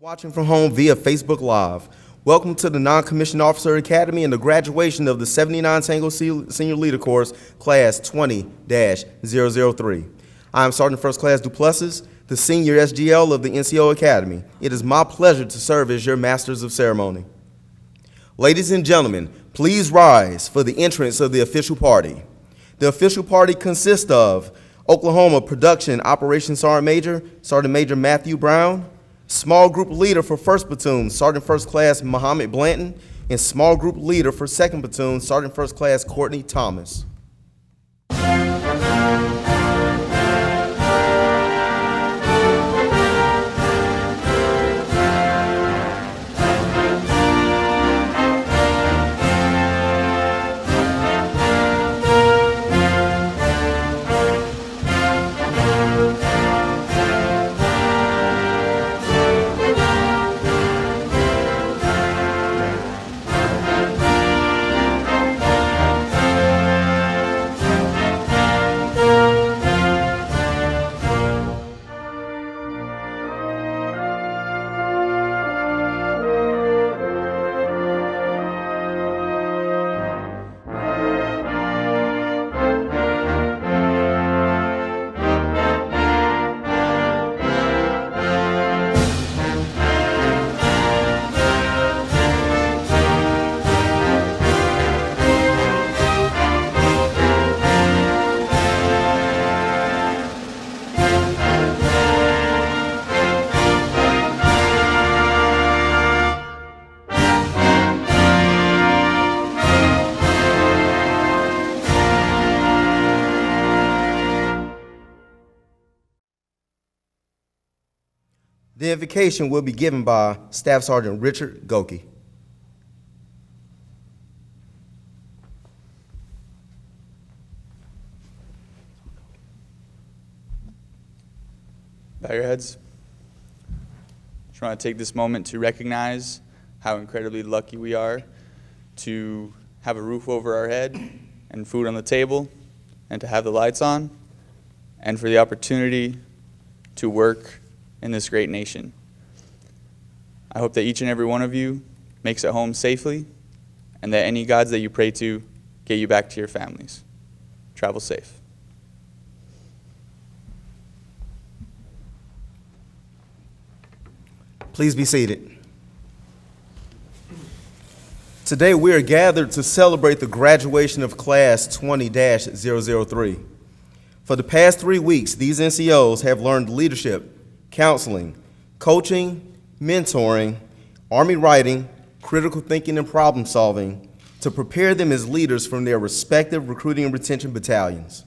Watching from home via Facebook Live. Welcome to the Non-Commissioned Officer Academy and the graduation of the 79 Tango Senior Leader Course, Class 20-003. I am Sergeant First Class Duplessis, the Senior SGL of the NCO Academy. It is my pleasure to serve as your Masters of Ceremony. Ladies and gentlemen, please rise for the entrance of the official party. The official party consists of Oklahoma Production Operations Sergeant Major Matthew Brown, Small Group Leader for 1st Platoon, Sergeant First Class Muhammad Blanton, and Small Group Leader for 2nd Platoon, Sergeant First Class Courtney Thomas. The invocation will be given by Staff Sergeant Richard Goki. Bow your heads. Just want to take this moment to recognize how incredibly lucky we are to have a roof over our head and food on the table and to have the lights on and for the opportunity to work in this great nation. I hope that each and every one of you makes it home safely and that any gods that you pray to get you back to your families. Travel safe. Please be seated. Today we are gathered to celebrate the graduation of Class 20-003. For the past 3 weeks, these NCOs have learned leadership, counseling, coaching, mentoring, Army writing, critical thinking, and problem solving to prepare them as leaders from their respective recruiting and retention battalions.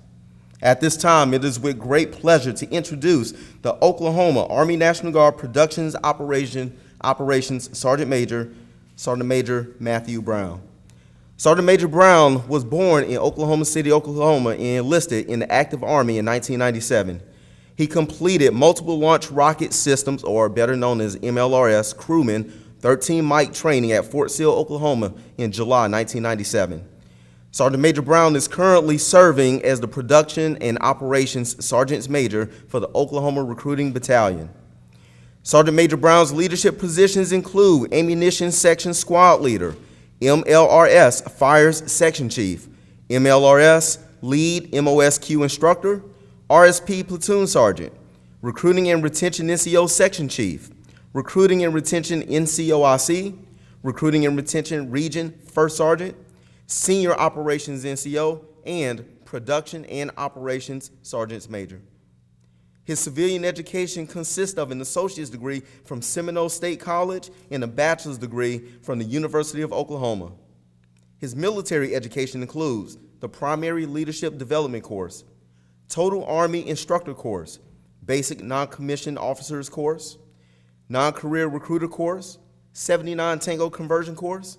At this time, it is with great pleasure to introduce the Oklahoma Army National Guard Productions Operations Sergeant Major Matthew Brown. Sergeant Major Brown was born in Oklahoma City, Oklahoma, and enlisted in the active Army in 1997. He completed multiple launch rocket systems, or better known as MLRS, crewman 13 Mike training at Fort Sill, Oklahoma in July 1997. Sergeant Major Brown is currently serving as the Production and Operations Sergeant Major for the Oklahoma Recruiting Battalion. Sergeant Major Brown's leadership positions include Ammunition Section Squad Leader, MLRS Fires Section Chief, MLRS Lead MOSQ Instructor, RSP Platoon Sergeant, Recruiting and Retention NCO Section Chief, Recruiting and Retention NCOIC, Recruiting and Retention Region First Sergeant, Senior Operations NCO, and Production and Operations Sergeant Major. His civilian education consists of an associate's degree from Seminole State College and a bachelor's degree from the University of Oklahoma. His military education includes the Primary Leadership Development Course, Total Army Instructor Course, Basic Non-Commissioned Officers Course, Non-Career Recruiter Course, 79 Tango Conversion Course,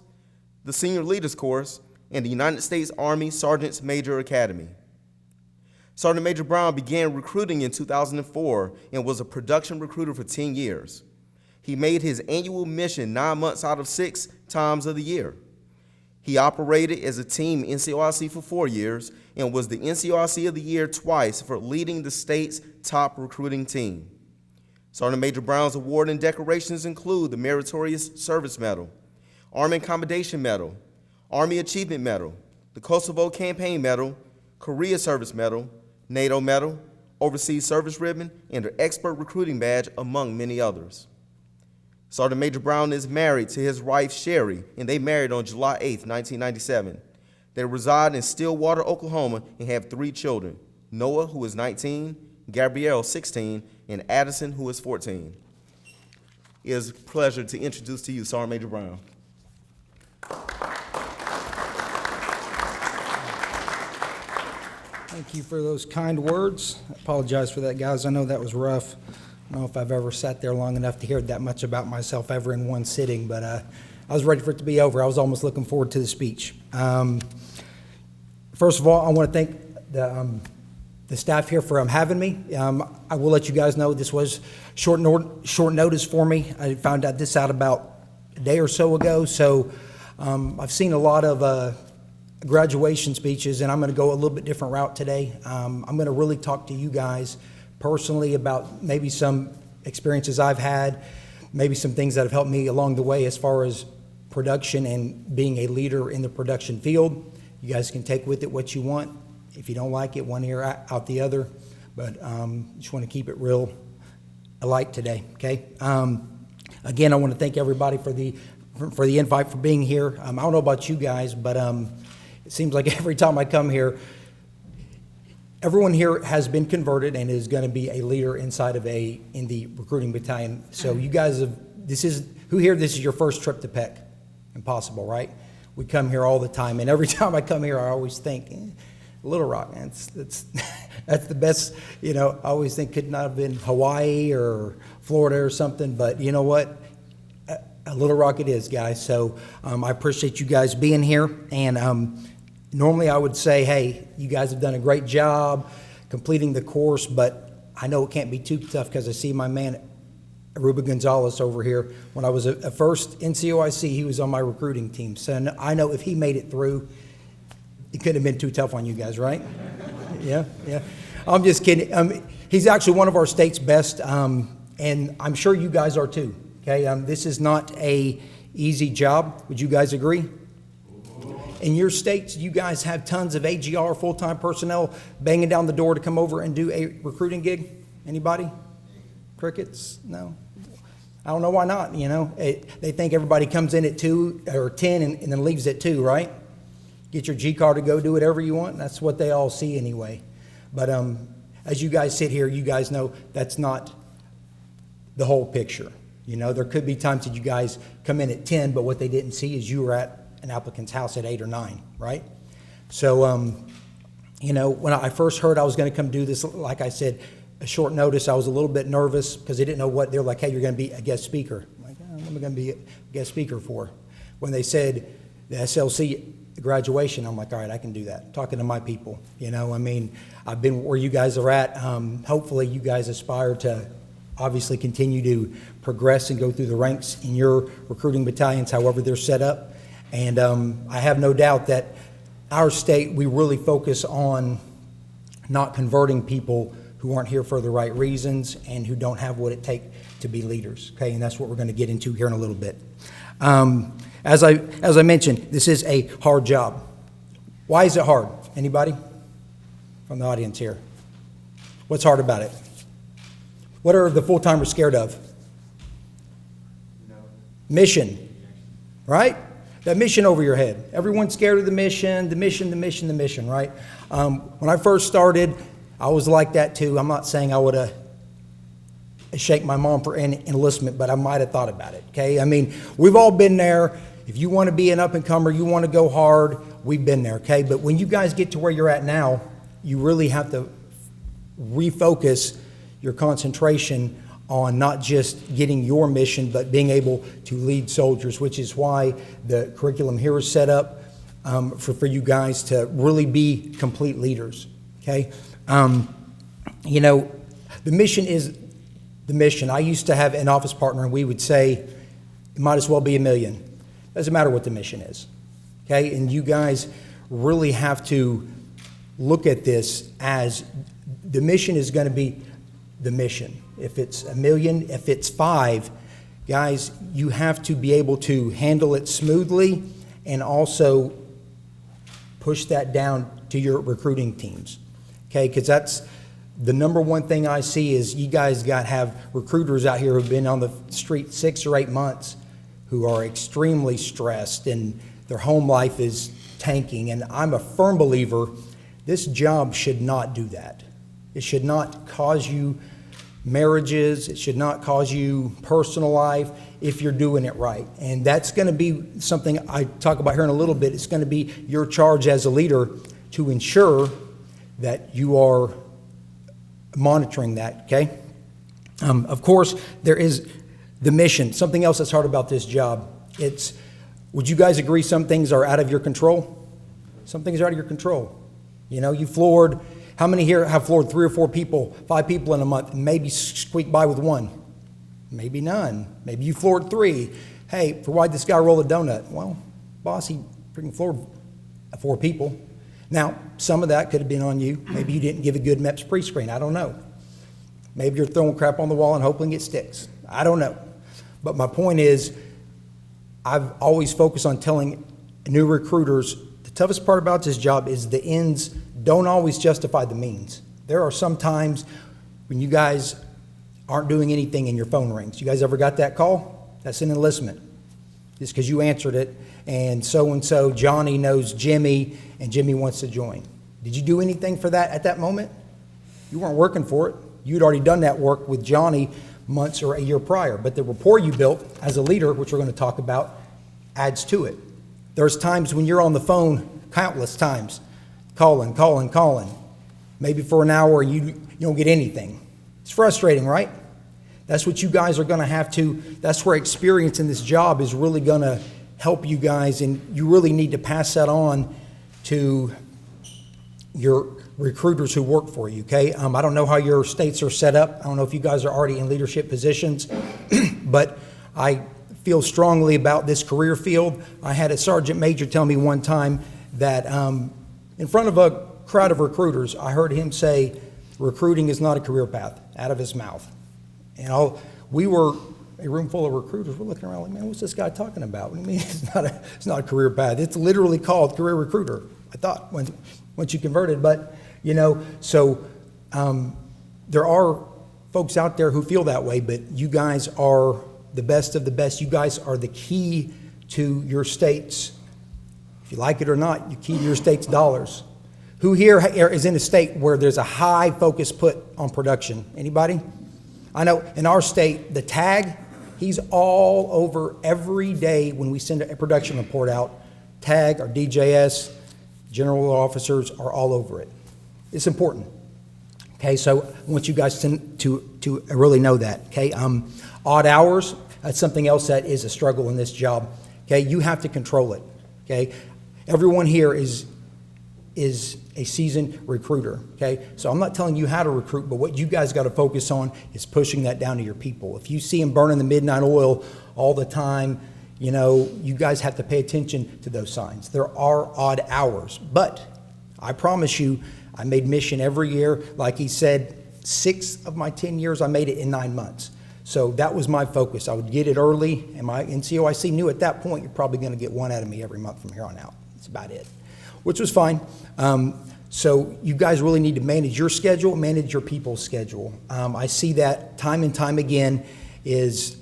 the Senior Leaders Course, and the United States Army Sergeants Major Academy. Sergeant Major Brown began recruiting in 2004 and was a production recruiter for 10 years. He made his annual mission 9 months out of 6 times of the year. He operated as a team NCOIC for 4 years and was the NCOIC of the Year twice for leading the state's top recruiting team. Sergeant Major Brown's award and decorations include the Meritorious Service Medal, Army Commendation Medal, Army Achievement Medal, the Kosovo Campaign Medal, Korea Service Medal, NATO Medal, Overseas Service Ribbon, and an Expert Recruiting Badge, among many others. Sergeant Major Brown is married to his wife, Sherry, and they married on July 8, 1997. They reside in Stillwater, Oklahoma, and have 3 children, Noah, who is 19, Gabrielle, 16, and Addison, who is 14. It is a pleasure to introduce to you Sergeant Major Brown. Thank you for those kind words. I apologize for that, guys. I know that was rough. I don't know if I've ever sat there long enough to hear that much about myself ever in one sitting, but I was ready for it to be over. I was almost looking forward to the speech. First of all, I want to thank the staff here for having me. I will let you guys know this was short notice for me. I found out this out about a day or so ago, so I've seen a lot of graduation speeches, and I'm going to go a little bit different route today. I'm going to really talk to you guys personally about maybe some experiences I've had, maybe some things that have helped me along the way as far as production and being a leader in the production field. You guys can take with it what you want. If you don't like it, one ear out the other, but just want to keep it real light today, okay? Again, I want to thank everybody for the invite, for being here. I don't know about you guys, but it seems like every time I come here, everyone here has been converted and is going to be a leader inside of in the recruiting battalion. So you guys this is your first trip to Peck? Impossible, right? We come here all the time, and every time I come here, I always think, Little Rock, man, that's the best, I always think could not have been Hawaii or Florida or something, but you know what? A Little Rock it is, guys. So I appreciate you guys being here, and normally I would say, hey, you guys have done a great job completing the course, but I know it can't be too tough because I see my man Aruba Gonzalez over here. When I was a first NCOIC, he was on my recruiting team. So I know if he made it through, it couldn't have been too tough on you guys, right? Yeah. I'm just kidding. He's actually one of our state's best, and I'm sure you guys are too, okay? This is not a easy job. Would you guys agree? In your states, you guys have tons of AGR full-time personnel banging down the door to come over and do a recruiting gig? Anybody? Crickets? No? I don't know why not, They think everybody comes in at 2 or 10 and then leaves at 2, right? Get your G card to go do whatever you want. That's what they all see anyway. But as you guys sit here, you guys know that's not the whole picture. There could be times that you guys come in at 10, but what they didn't see is you were at an applicant's house at 8 or 9, right? So, when I first heard I was going to come do this, like I said, a short notice, I was a little bit nervous because they didn't know what, they're like, hey, you're going to be a guest speaker. I'm like, what am I going to be a guest speaker for? When they said the SLC graduation, I'm like, all right, I can do that. Talking to my people, I've been where you guys are at. Hopefully you guys aspire to obviously continue to progress and go through the ranks in your recruiting battalions, however they're set up. And I have no doubt that our state, we really focus on not converting people who aren't here for the right reasons and who don't have what it takes to be leaders, okay? And that's what we're going to get into here in a little bit. As I mentioned, this is a hard job. Why is it hard? Anybody from the audience here? What's hard about it? What are the full-timers scared of? Mission, right? That mission over your head. Everyone's scared of the mission, right? When I first started, I was like that too. I'm not saying I would have shake my mom for enlistment, but I might have thought about it, okay? We've all been there. If you want to be an up-and-comer, you want to go hard, we've been there, okay? But when you guys get to where you're at now, you really have to refocus your concentration on not just getting your mission, but being able to lead soldiers, which is why the curriculum here is set up for you guys to really be complete leaders, okay? The mission is the mission. I used to have an office partner, and we would say, it might as well be $1 million. Doesn't matter what the mission is, okay? And you guys really have to look at this as the mission is going to be the mission. If it's $1 million, if it's 5, guys, you have to be able to handle it smoothly and also push that down to your recruiting teams, okay? Because that's the number one thing I see is you guys got to have recruiters out here who've been on the street 6 or 8 months who are extremely stressed and their home life is tanking. And I'm a firm believer this job should not do that. It should not cause you marriages. It should not cause you personal life if you're doing it right. And that's going to be something I talk about here in a little bit. It's going to be your charge as a leader to ensure that you are monitoring that, okay? Of course, there is the mission. Something else that's hard about this job. Would you guys agree some things are out of your control? Some things are out of your control. You know, how many here have floored 3 or 4 people, 5 people in a month, and maybe squeak by with 1? Maybe none. Maybe you floored 3. Hey, why'd this guy roll a donut? Well, boss, he freaking floored 4 people. Now, some of that could have been on you. Maybe you didn't give a good MEPS pre-screen. I don't know. Maybe you're throwing crap on the wall and hoping it sticks. I don't know. But my point is, I've always focused on telling new recruiters the toughest part about this job is the ends don't always justify the means. There are some times when you guys aren't doing anything and your phone rings. You guys ever got that call? That's an enlistment. Just because you answered it, and so Johnny knows Jimmy, and Jimmy wants to join. Did you do anything for that at that moment? You weren't working for it. You'd already done that work with Johnny months or a year prior. But the rapport you built as a leader, which we're going to talk about, adds to it. There's times when you're on the phone, countless times, calling, maybe for an hour and you don't get anything. It's frustrating, right? That's what you guys are going to have to, that's where experience in this job is really going to help you guys, and you really need to pass that on to your recruiters who work for you, okay? I don't know how your states are set up. I don't know if you guys are already in leadership positions, but I feel strongly about this career field. I had a sergeant major tell me one time that in front of a crowd of recruiters, I heard him say, recruiting is not a career path, out of his mouth. And we were a room full of recruiters. We're looking around like, man, what's this guy talking about? What do you mean it's not a career path? It's literally called career recruiter, I thought, once you converted. But, you know, so there are folks out there who feel that way, but you guys are the best of the best. You guys are the key to your state's, if you like it or not, you're key to your state's dollars. Who here is in a state where there's a high focus put on production? Anybody? I know in our state, the tag, he's all over every day when we send a production report out. Tag, our DJS, general officers are all over it. It's important. Okay, so I want you guys to really know that. Okay, odd hours, that's something else that is a struggle in this job. Okay, you have to control it. Okay, everyone here is a seasoned recruiter, okay? So I'm not telling you how to recruit, but what you guys got to focus on is pushing that down to your people. If you see them burning the midnight oil all the time, you know, you guys have to pay attention to those signs. There are odd hours, but I promise you, I made mission every year. Like he said, 6 of my 10 years, I made it in 9 months. So that was my focus. I would get it early, and my NCOIC knew at that point, you're probably going to get 1 out of me every month from here on out. That's about it, which was fine. So you guys really need to manage your schedule, manage your people's schedule. I see that time and time again is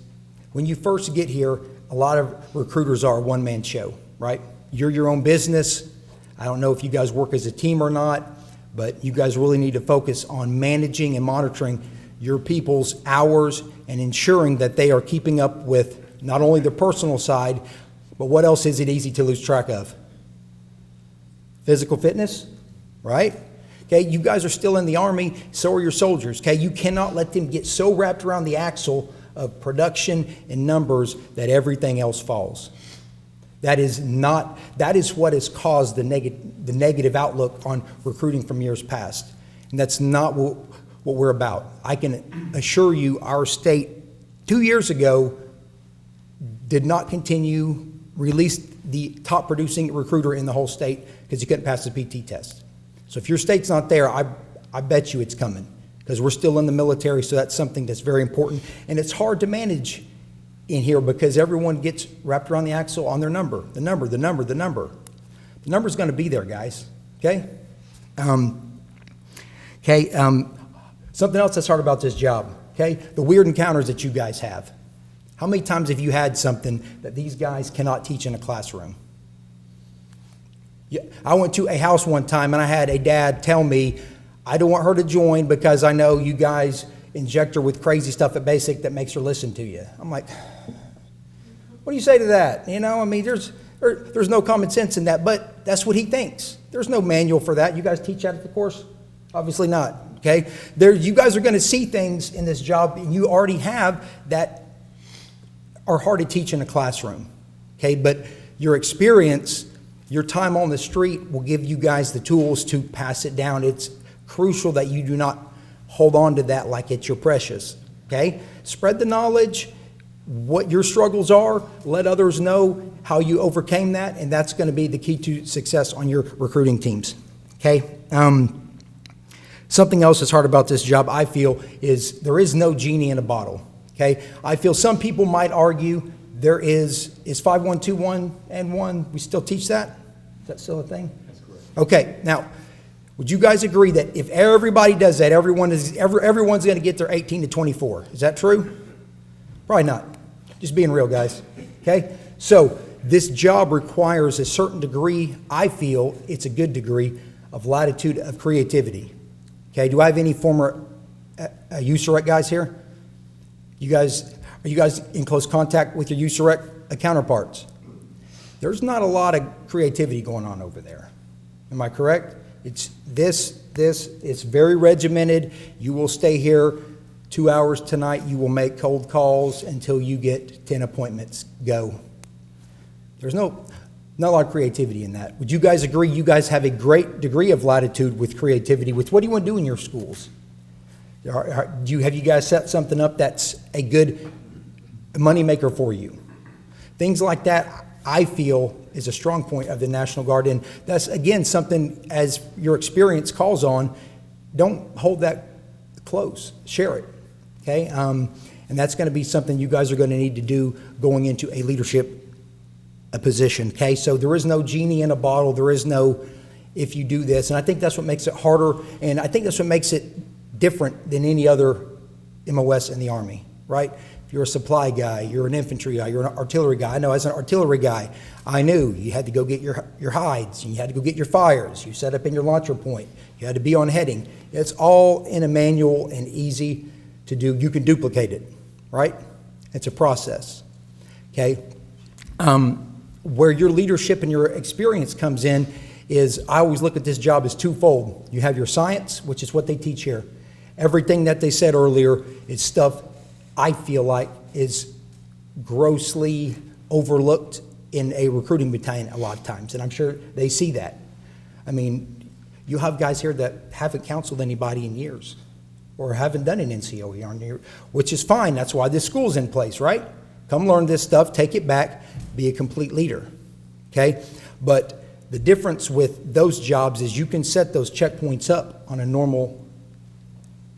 when you first get here, a lot of recruiters are a one-man show, right? You're your own business. I don't know if you guys work as a team or not, but you guys really need to focus on managing and monitoring your people's hours and ensuring that they are keeping up with not only the personal side, but what else is it easy to lose track of? Physical fitness, right? Okay, you guys are still in the Army, so are your soldiers, okay? You cannot let them get so wrapped around the axle of production and numbers that everything else falls. That is what has caused the negative outlook on recruiting from years past. And that's not what we're about. I can assure you our state 2 years ago did not continue, released the top producing recruiter in the whole state because he couldn't pass the PT test. So if your state's not there, I bet you it's coming. because we're still in the military, so that's something that's very important. And it's hard to manage in here because everyone gets wrapped around the axle on their number. The number. The number's going to be there, guys, okay? Something else that's hard about this job, okay? The weird encounters that you guys have. How many times have you had something that these guys cannot teach in a classroom? Yeah, I went to a house one time and I had a dad tell me, I don't want her to join because I know you guys inject her with crazy stuff at basic that makes her listen to you. I'm like, what do you say to that? You know, I mean, there's no common sense in that, but that's what he thinks. There's no manual for that. You guys teach that at the course? Obviously not, okay? You guys are going to see things in this job, and you already have that are hard to teach in a classroom, okay? But your experience, your time on the street will give you guys the tools to pass it down. It's crucial that you do not hold on to that like it's your precious, okay? Spread the knowledge, what your struggles are, let others know how you overcame that, and that's going to be the key to success on your recruiting teams, okay? Something else that's hard about this job, I feel, is there is no genie in a bottle, okay? I feel some people might argue there is 5121 and 1, we still teach that? Is that still a thing? That's correct. Okay, now, would you guys agree that if everybody does that, everyone's going to get their 18 to 24? Is that true? Probably not. Just being real, guys. Okay? So this job requires a certain degree, I feel it's a good degree, of latitude of creativity. Okay? Do I have any former USEREC guys here? Are you guys in close contact with your USEREC counterparts? There's not a lot of creativity going on over there. Am I correct? It's it's very regimented. You will stay here 2 hours tonight. You will make cold calls until you get 10 appointments. Go. There's not a lot of creativity in that. Would you guys agree you guys have a great degree of latitude with creativity with what do you want to do in your schools? Have you guys set something up that's a good moneymaker for you? Things like that, I feel, is a strong point of the National Guard. And that's, again, something, as your experience calls on, don't hold that close. Share it, okay? And that's going to be something you guys are going to need to do going into a leadership position, okay? So there is no genie in a bottle. There is no if you do this. And I think that's what makes it harder, and I think that's what makes it different than any other MOS in the Army, right? If you're a supply guy, you're an infantry guy, you're an artillery guy. I know as an artillery guy, I knew you had to go get your hides, and you had to go get your fires. You set up in your launcher point. You had to be on heading. It's all in a manual and easy to do. You can duplicate it, right? It's a process, okay? Where your leadership and your experience comes in is I always look at this job as twofold. You have your science, which is what they teach here. Everything that they said earlier is stuff I feel like is grossly overlooked in a recruiting battalion a lot of times, and I'm sure they see that. I mean, you have guys here that haven't counseled anybody in years or haven't done an NCOE, which is fine. That's why this school's in place, right? Come learn this stuff, take it back, be a complete leader, okay? But the difference with those jobs is you can set those checkpoints up on a normal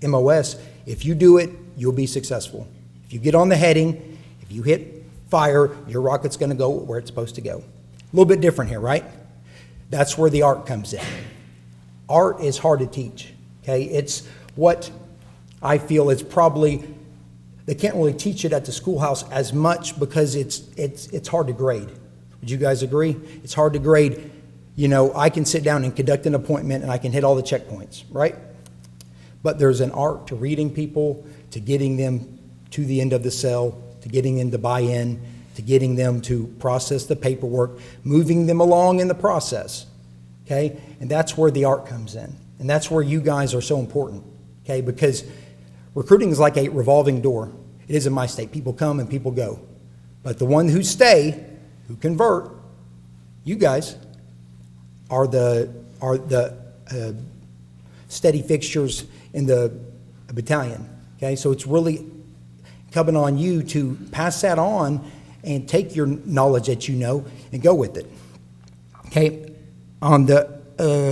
MOS. If you do it, you'll be successful. If you get on the heading, if you hit fire, your rocket's going to go where it's supposed to go. A little bit different here, right? That's where the art comes in. Art is hard to teach, okay? It's what I feel is probably, they can't really teach it at the schoolhouse as much because it's hard to grade. Would you guys agree? It's hard to grade. You know, I can sit down and conduct an appointment and I can hit all the checkpoints, right? But there's an art to reading people, to getting them to the end of the cell, to getting them to buy in, to getting them to process the paperwork, moving them along in the process, okay? And that's where the art comes in. And that's where you guys are so important, okay? Because recruiting is like a revolving door. It is in my state. People come and people go. But the ones who stay, who convert, you guys are the steady fixtures in the battalion, okay? So it's really coming on you to pass that on and take your knowledge that you know and go with it, okay? On the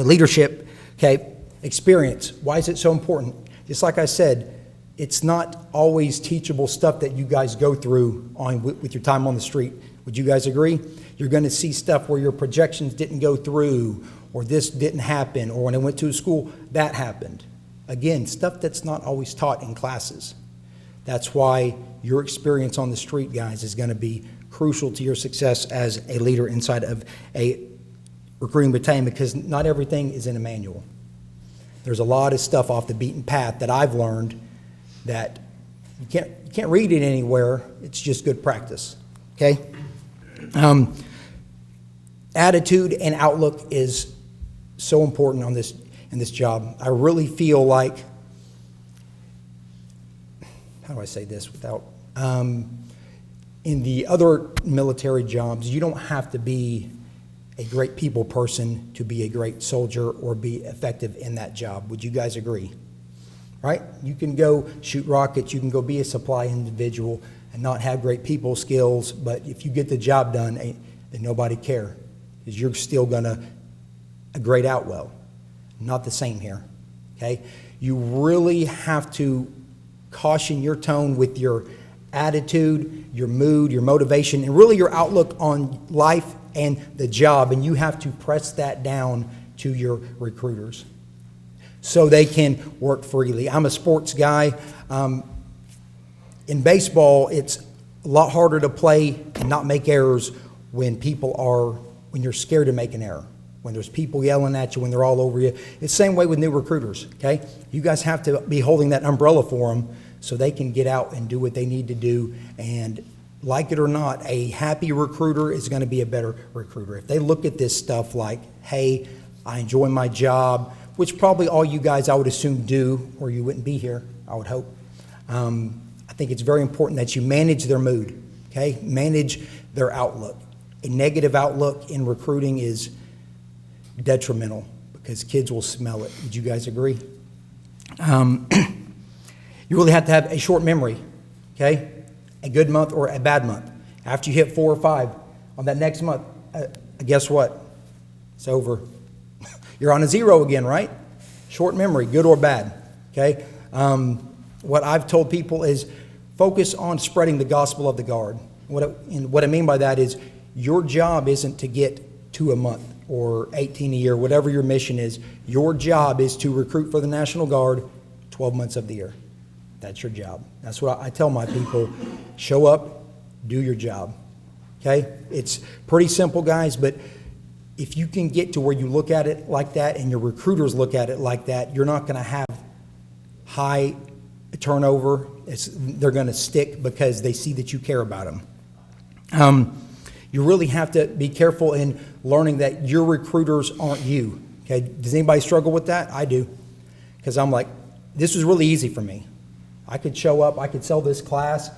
leadership, okay, experience. Why is it so important? just like I said, it's not always teachable stuff that you guys go through with your time on the street. Would you guys agree? You're going to see stuff where your projections didn't go through, or this didn't happen, or when I went to a school, that happened. Again, stuff that's not always taught in classes. That's why your experience on the street, guys, is going to be crucial to your success as a leader inside of a recruiting battalion, because not everything is in a manual. There's a lot of stuff off the beaten path that I've learned that you can't read it anywhere. It's just good practice, okay? Attitude and outlook is so important in this job. I really feel like, how do I say this without, in the other military jobs, you don't have to be a great people person to be a great soldier or be effective in that job. Would you guys agree? Right? You can go shoot rockets, you can go be a supply individual and not have great people skills, but if you get the job done, then nobody care, because you're still gonna grade out well. Not the same here, okay? You really have to caution your tone with your attitude, your mood, your motivation, and really your outlook on life and the job, and you have to press that down to your recruiters so they can work freely. I'm a sports guy. In baseball, it's a lot harder to play and not make errors when you're scared to make an error, when there's people yelling at you, when they're all over you. It's the same way with new recruiters, okay? You guys have to be holding that umbrella for them so they can get out and do what they need to do. And like it or not, a happy recruiter is going to be a better recruiter. If they look at this stuff like, hey, I enjoy my job, which probably all you guys I would assume do, or you wouldn't be here, I would hope. I think it's very important that you manage their mood, okay? Manage their outlook. A negative outlook in recruiting is detrimental because kids will smell it. Would you guys agree? You really have to have a short memory, okay? A good month or a bad month. After you hit 4 or 5 on that next month, guess what? It's over. You're on a 0 again, right? Short memory, good or bad, okay? What I've told people is focus on spreading the gospel of the guard. What I mean by that is your job isn't to get 2 a month or 18 a year, whatever your mission is. Your job is to recruit for the National Guard 12 months of the year. That's your job. That's what I tell my people. Show up, do your job, okay? It's pretty simple, guys, but if you can get to where you look at it like that and your recruiters look at it like that, you're not going to have high turnover. They're going to stick because they see that you care about them. You really have to be careful in learning that your recruiters aren't you, okay? Does anybody struggle with that? I do, because I'm like, this was really easy for me. I could show up, I could sell this class.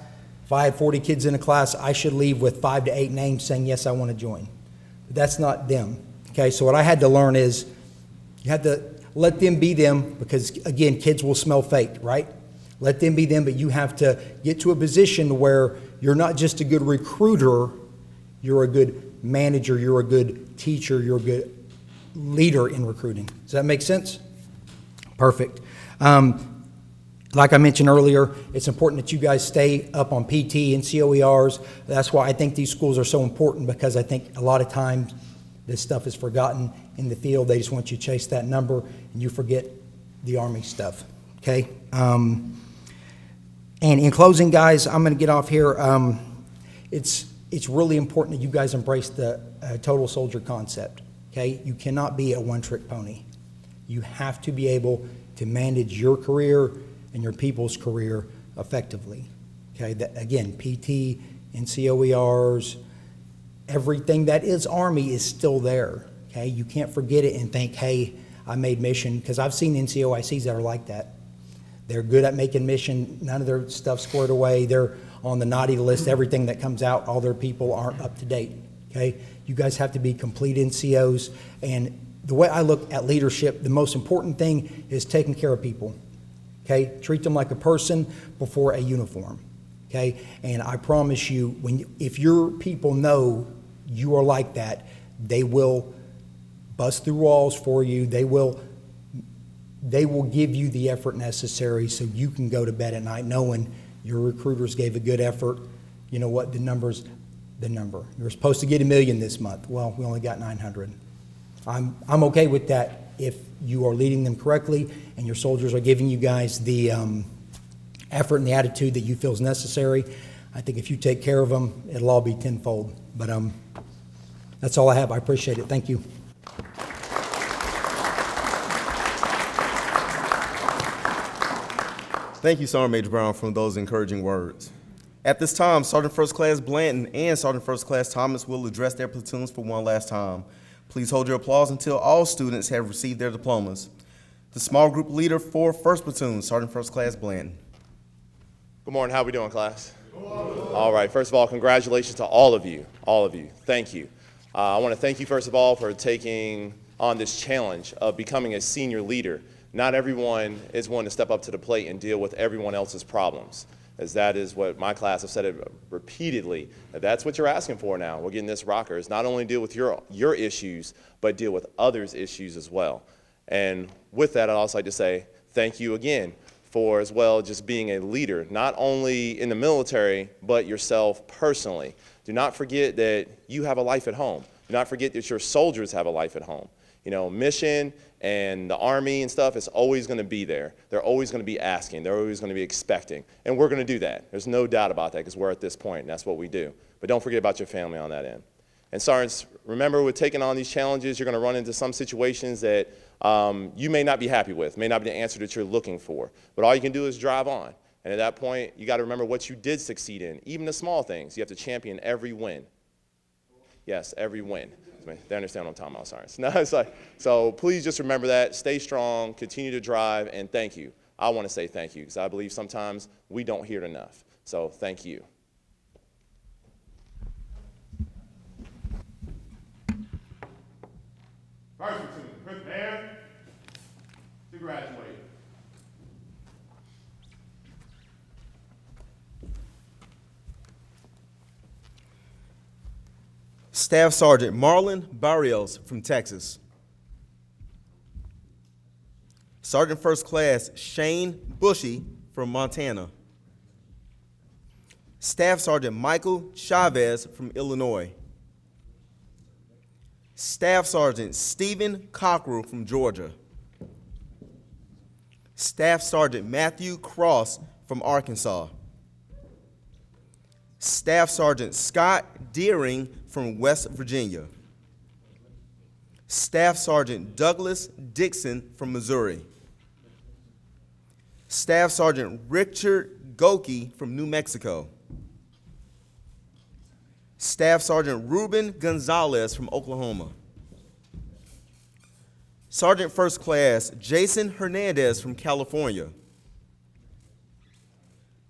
If I had 40 kids in a class, I should leave with 5 to 8 names saying, yes, I want to join. But that's not them, okay? So what I had to learn is you have to let them be them, because, again, kids will smell fake, right? Let them be them, but you have to get to a position where you're not just a good recruiter, you're a good manager, you're a good teacher, you're a good leader in recruiting. Does that make sense? Perfect. Like I mentioned earlier, it's important that you guys stay up on PT and COERs. That's why I think these schools are so important, because I think a lot of times this stuff is forgotten in the field. They just want you to chase that number and you forget the Army stuff, okay? And in closing, guys, I'm going to get off here. It's really important that you guys embrace the total soldier concept, okay? You cannot be a one-trick pony. You have to be able to manage your career and your people's career effectively, okay? Again, PT, NCOERs, everything that is Army is still there, okay? You can't forget it and think, hey, I made mission, because I've seen NCOICs that are like that. They're good at making mission, none of their stuff squared away, they're on the naughty list, everything that comes out, all their people aren't up to date, okay? You guys have to be complete NCOs, and the way I look at leadership, the most important thing is taking care of people, okay? Treat them like a person before a uniform, okay? And I promise you, if your people know you are like that, they will bust through walls for you. They will they will give you the effort necessary so you can go to bed at night knowing your recruiters gave a good effort. You know what, the number's the number. You're supposed to get $1 million this month. Well, we only got 900. I'm okay with that if you are leading them correctly and your soldiers are giving you guys the effort and the attitude that you feel is necessary. I think if you take care of them, it'll all be tenfold. But that's all I have. I appreciate it. Thank you. Thank you, Sergeant Major Brown, for those encouraging words. At this time, Sergeant First Class Blanton and Sergeant First Class Thomas will address their platoons for one last time. Please hold your applause until all students have received their diplomas. The small group leader for First Platoon, Sergeant First Class Blanton. Good morning. How we doing, class? All right. First of all, congratulations to all of you. All of you. Thank you. I want to thank you, first of all, for taking on this challenge of becoming a senior leader. Not everyone is willing to step up to the plate and deal with everyone else's problems, as that is what my class have said it repeatedly. That's what you're asking for now. We're getting this rocker is not only deal with your issues, but deal with others' issues as well. And with that, I'd also like to say thank you again for as well just being a leader, not only in the military, but yourself personally. Do not forget that you have a life at home. Do not forget that your soldiers have a life at home. You know, mission and the Army and stuff is always going to be there. They're always going to be asking. They're always going to be expecting. And we're going to do that. There's no doubt about that because we're at this point, and that's what we do. But don't forget about your family on that end. And sergeants, remember with taking on these challenges, you're going to run into some situations that you may not be happy with, may not be the answer that you're looking for. But all you can do is drive on. And at that point, you got to remember what you did succeed in, even the small things. You have to champion every win. Yes, every win. They understand what I'm talking about, sorry. No, it's like, so please just remember that. Stay strong, continue to drive, and thank you. I want to say thank you because I believe sometimes we don't hear it enough. So thank you. First platoon, prepare to graduate. Staff Sergeant Marlon Barrios from Texas. Sergeant First Class Shane Bushy from Montana. Staff Sergeant Michael Chavez from Illinois. Staff Sergeant Stephen Cockrell from Georgia. Staff Sergeant Matthew Cross from Arkansas. Staff Sergeant Scott Deering from West Virginia. Staff Sergeant Douglas Dixon from Missouri. Staff Sergeant Richard Goki from New Mexico. Staff Sergeant Ruben Gonzalez from Oklahoma. Sergeant First Class Jason Hernandez from California.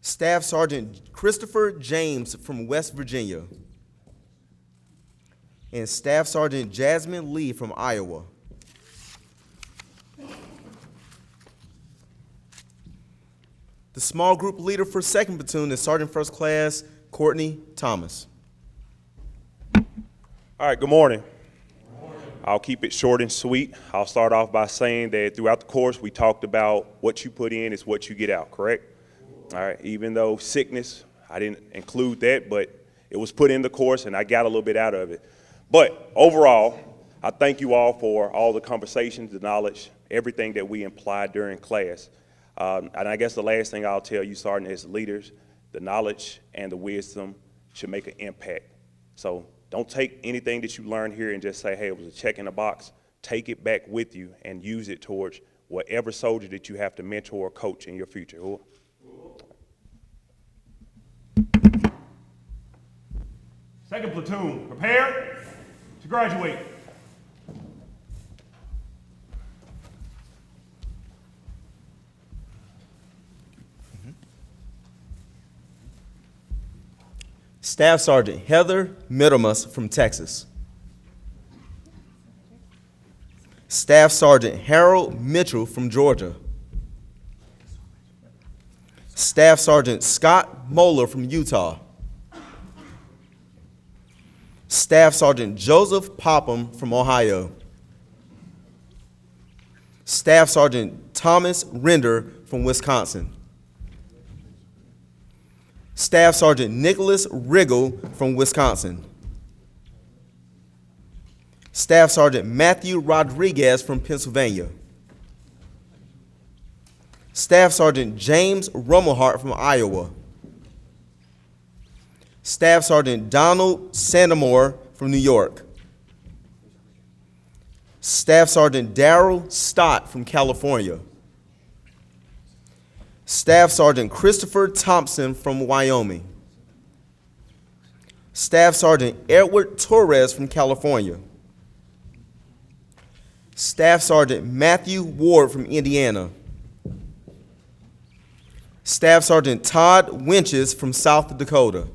Staff Sergeant Christopher James from West Virginia. And Staff Sergeant Jasmine Lee from Iowa. The small group leader for Second Platoon is Sergeant First Class Courtney Thomas. All right, good morning. I'll keep it short and sweet. I'll start off by saying that throughout the course, we talked about what you put in is what you get out, correct? All right, even though sickness, I didn't include that, but it was put in the course and I got a little bit out of it. But overall, I thank you all for all the conversations, the knowledge, everything that we implied during class. And I guess the last thing I'll tell you, Sergeant, as leaders, the knowledge and the wisdom should make an impact. So don't take anything that you learned here and just say, hey, it was a check in the box. Take it back with you and use it towards whatever soldier that you have to mentor or coach in your future. Second platoon, prepare to graduate. Staff Sergeant Heather Middlemas from Texas. Staff Sergeant Harold Mitchell from Georgia. Staff Sergeant Scott Moeller from Utah. Staff Sergeant Joseph Popham from Ohio. Staff Sergeant Thomas Render from Wisconsin. Staff Sergeant Nicholas Riggle from Wisconsin. Staff Sergeant Matthew Rodriguez from Pennsylvania. Staff Sergeant James Rummelhart from Iowa. Staff Sergeant Donald Sandamore from New York. Staff Sergeant Darrell Stott from California. Staff Sergeant Christopher Thompson from Wyoming. Staff Sergeant Edward Torres from California. Staff Sergeant Matthew Ward from Indiana. Staff Sergeant Todd Winches from South Dakota.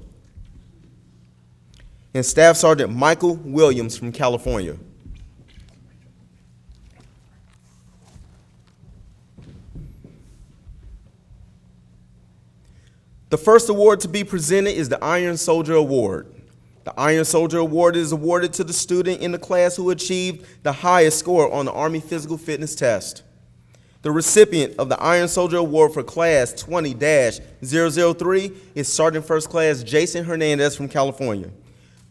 And Staff Sergeant Michael Williams from California. The first award to be presented is the Iron Soldier Award. The Iron Soldier Award is awarded to the student in the class who achieved the highest score on the Army Physical Fitness Test. The recipient of the Iron Soldier Award for Class 20-003 is Sergeant First Class Jason Hernandez from California.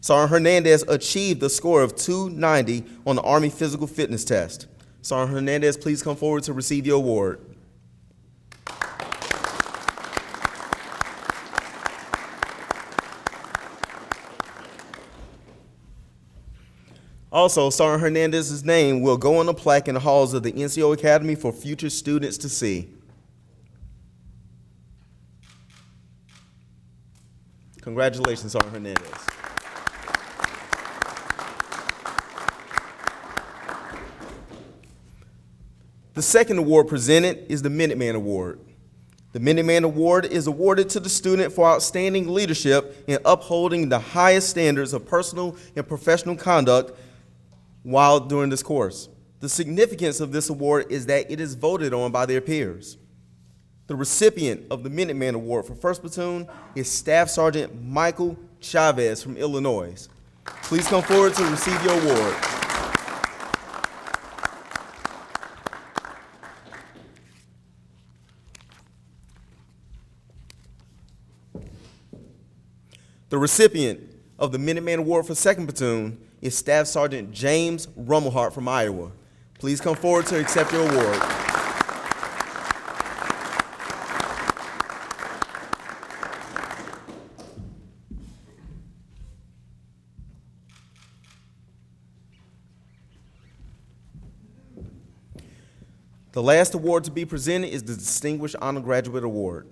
Sergeant Hernandez achieved the score of 290 on the Army Physical Fitness Test. Sergeant Hernandez, please come forward to receive your award. Also, Sergeant Hernandez's name will go on a plaque in the halls of the NCO Academy for future students to see. Congratulations, Sergeant Hernandez. The second award presented is the Minuteman Award. The Minuteman Award is awarded to the student for outstanding leadership in upholding the highest standards of personal and professional conduct while during this course. The significance of this award is that it is voted on by their peers. The recipient of the Minuteman Award for 1st Platoon is Staff Sergeant Michael Chavez from Illinois. Please come forward to receive your award. The recipient of the Minuteman Award for 2nd Platoon is Staff Sergeant James Rummelhart from Iowa. Please come forward to accept your award. The last award to be presented is the Distinguished Honor Graduate Award.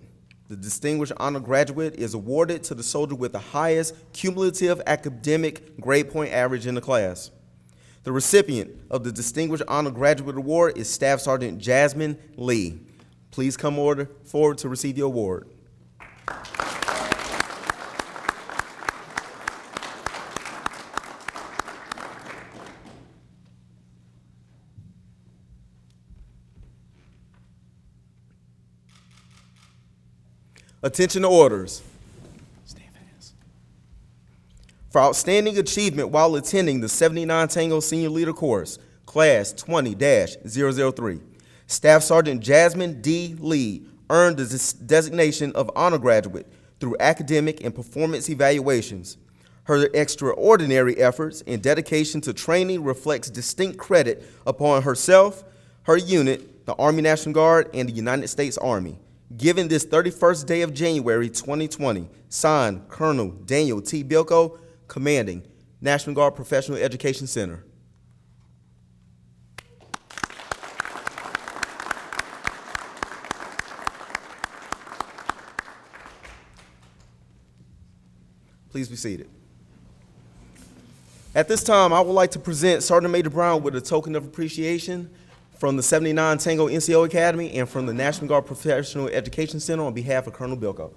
The Distinguished Honor Graduate is awarded to the soldier with the highest cumulative academic grade point average in the class. The recipient of the Distinguished Honor Graduate Award is Staff Sergeant Jasmine Lee. Please come forward to receive your award. Attention to orders. For outstanding achievement while attending the 79 Tango Senior Leader Course, Class 20-003, Staff Sergeant Jasmine D. Lee earned the designation of Honor Graduate through academic and performance evaluations. Her extraordinary efforts and dedication to training reflects distinct credit upon herself, her unit, the Army National Guard, and the United States Army. Given this 31st day of January 2020, signed Colonel Daniel T. Bilko, commanding National Guard Professional Education Center. Please be seated. At this time, I would like to present Sergeant Major Brown with a token of appreciation from the 79 Tango NCO Academy and from the National Guard Professional Education Center on behalf of Colonel Bilko.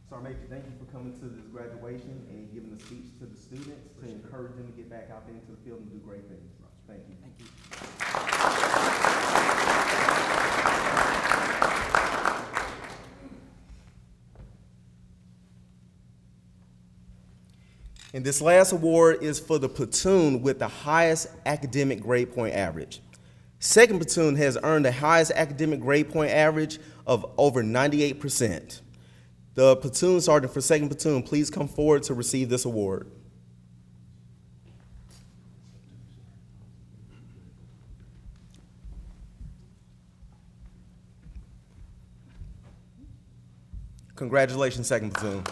Sergeant Major, thank you for coming to this graduation and giving a speech to the students to encourage them to get back out there into the field and do great things. Thank you. Thank you. And this last award is for the platoon with the highest academic grade point average. Second platoon has earned the highest academic grade point average of over 98%. The platoon sergeant for second platoon, please come forward to receive this award. Congratulations, second platoon.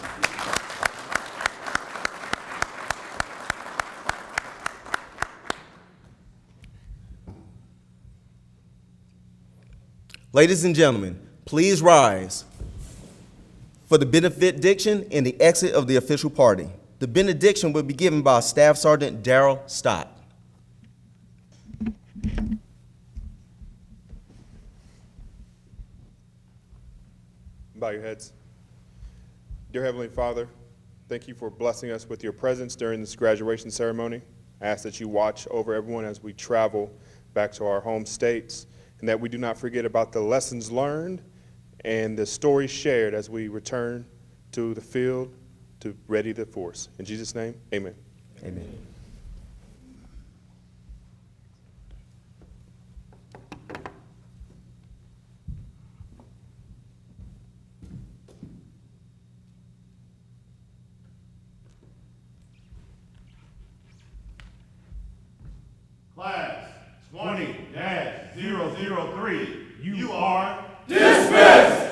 Ladies and gentlemen, please rise for the benediction and the exit of the official party. The benediction will be given by Staff Sergeant Darrell Stott. Bow your heads. Dear Heavenly Father, thank you for blessing us with your presence during this graduation ceremony. I ask that you watch over everyone as we travel back to our home states, and that we do not forget about the lessons learned and the stories shared as we return to the field to ready the force. In Jesus' name, amen. Amen. Class 20-003, you are dismissed!